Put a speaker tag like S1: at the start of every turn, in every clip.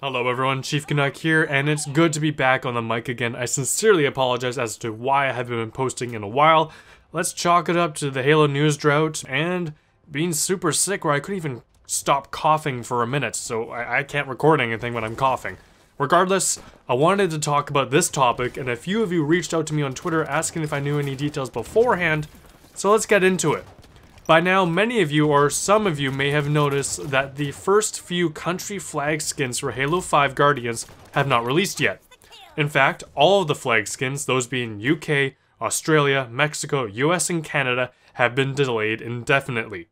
S1: Hello everyone, Chief Canuck here, and it's good to be back on the mic again. I sincerely apologize as to why I haven't been posting in a while. Let's chalk it up to the Halo news drought and being super sick where I couldn't even stop coughing for a minute, so I can't record anything when I'm coughing. Regardless, I wanted to talk about this topic, and a few of you reached out to me on Twitter asking if I knew any details beforehand, so let's get into it. By now, many of you, or some of you, may have noticed that the first few country flag skins for Halo 5 Guardians have not released yet. In fact, all of the flag skins, those being UK, Australia, Mexico, US, and Canada, have been delayed indefinitely.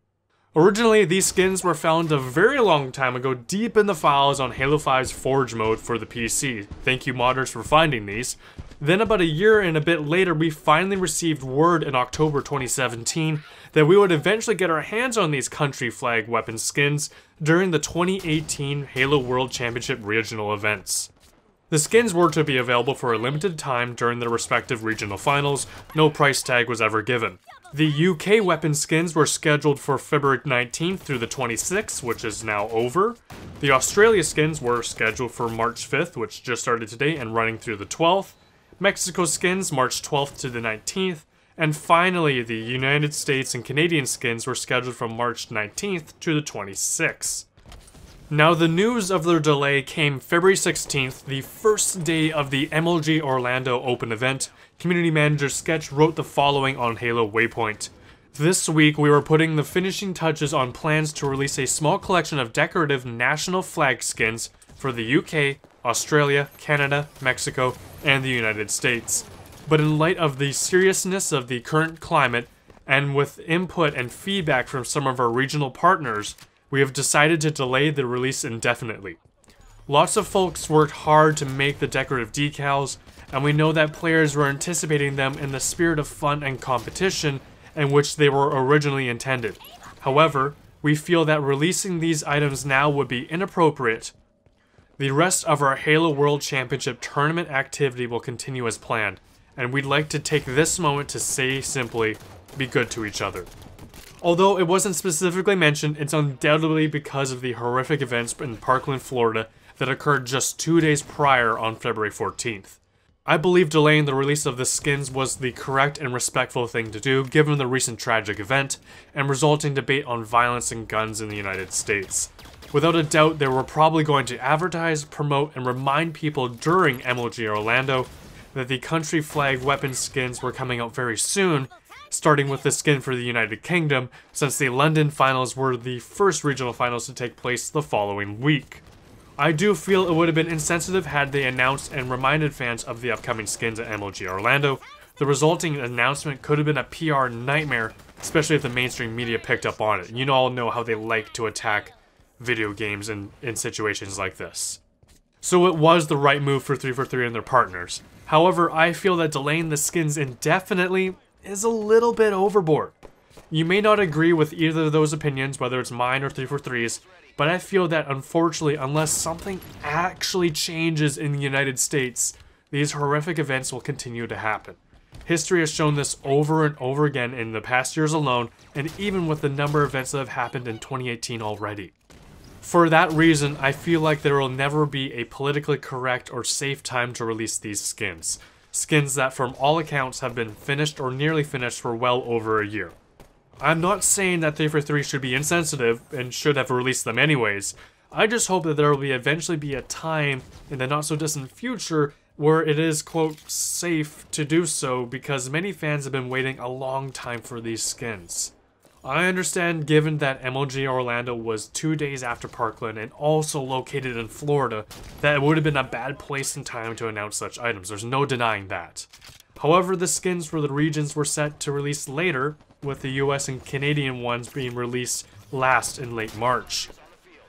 S1: Originally, these skins were found a very long time ago deep in the files on Halo 5's Forge mode for the PC. Thank you modders for finding these. Then about a year and a bit later, we finally received word in October 2017 that we would eventually get our hands on these country flag weapon skins during the 2018 Halo World Championship regional events. The skins were to be available for a limited time during their respective regional finals. No price tag was ever given. The UK weapon skins were scheduled for February 19th through the 26th, which is now over. The Australia skins were scheduled for March 5th, which just started today, and running through the 12th. Mexico skins, March 12th to the 19th. And finally, the United States and Canadian skins were scheduled from March 19th to the 26th. Now, the news of their delay came February 16th, the first day of the MLG Orlando Open event. Community Manager Sketch wrote the following on Halo Waypoint. This week, we were putting the finishing touches on plans to release a small collection of decorative national flag skins for the UK, Australia, Canada, Mexico, and the United States. But in light of the seriousness of the current climate, and with input and feedback from some of our regional partners, we have decided to delay the release indefinitely. Lots of folks worked hard to make the decorative decals, and we know that players were anticipating them in the spirit of fun and competition in which they were originally intended. However, we feel that releasing these items now would be inappropriate. The rest of our Halo World Championship tournament activity will continue as planned, and we'd like to take this moment to say simply, be good to each other. Although it wasn't specifically mentioned, it's undoubtedly because of the horrific events in Parkland, Florida that occurred just 2 days prior on February 14th. I believe delaying the release of the skins was the correct and respectful thing to do given the recent tragic event and resulting debate on violence and guns in the United States. Without a doubt, they were probably going to advertise, promote, and remind people during MLG Orlando that the country flag weapon skins were coming out very soon, starting with the skin for the United Kingdom, since the London finals were the first regional finals to take place the following week. I do feel it would have been insensitive had they announced and reminded fans of the upcoming skins at MLG Orlando. The resulting announcement could have been a PR nightmare, especially if the mainstream media picked up on it. You all know how they like to attack video games in situations like this. So it was the right move for 343 and their partners. However, I feel that delaying the skins indefinitely is a little bit overboard. You may not agree with either of those opinions, whether it's mine or 343's, but I feel that unfortunately, unless something actually changes in the United States, these horrific events will continue to happen. History has shown this over and over again in the past years alone, and even with the number of events that have happened in 2018 already. For that reason, I feel like there will never be a politically correct or safe time to release these skins. Skins that from all accounts have been finished or nearly finished for well over a year. I'm not saying that 343 should be insensitive and should have released them anyways. I just hope that there will eventually be a time in the not so distant future where it is, quote, safe to do so because many fans have been waiting a long time for these skins. I understand given that MLG Orlando was 2 days after Parkland and also located in Florida, that it would have been a bad place and time to announce such items. There's no denying that. However, the skins for the regions were set to release later, with the US and Canadian ones being released last in late March.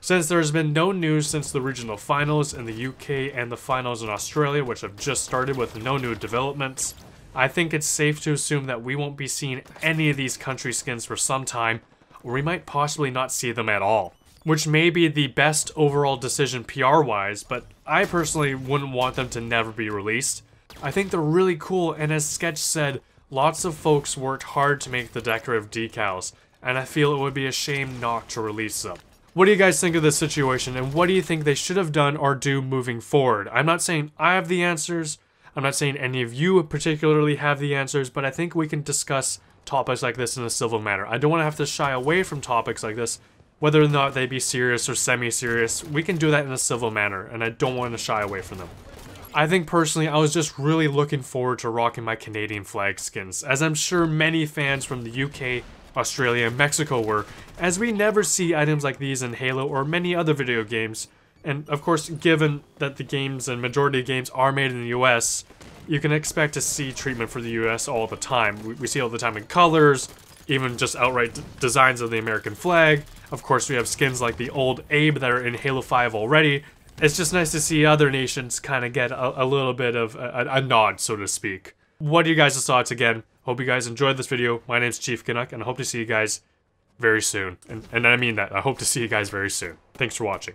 S1: Since there has been no news since the regional finals in the UK and the finals in Australia, which have just started with no new developments, I think it's safe to assume that we won't be seeing any of these country skins for some time, or we might possibly not see them at all. Which may be the best overall decision PR-wise, but I personally wouldn't want them to never be released. I think they're really cool, and as Sketch said, lots of folks worked hard to make the decorative decals, and I feel it would be a shame not to release them. What do you guys think of this situation, and what do you think they should have done or do moving forward? I'm not saying I have the answers. I'm not saying any of you particularly have the answers, but I think we can discuss topics like this in a civil manner. I don't want to have to shy away from topics like this, whether or not they be serious or semi-serious. We can do that in a civil manner, and I don't want to shy away from them. I think personally, I was just really looking forward to rocking my Canadian flag skins, as I'm sure many fans from the UK, Australia, and Mexico were, as we never see items like these in Halo or many other video games. And of course, given that the games and majority of games are made in the US, you can expect to see treatment for the US all the time. We see it all the time in colors, even just outright designs of the American flag. Of course, we have skins like the old Abe that are in Halo 5 already. It's just nice to see other nations kind of get a little bit of a nod, so to speak. What are you guys' thoughts again? Hope you guys enjoyed this video. My name's Chief Canuck, and I hope to see you guys very soon. And I mean that. I hope to see you guys very soon. Thanks for watching.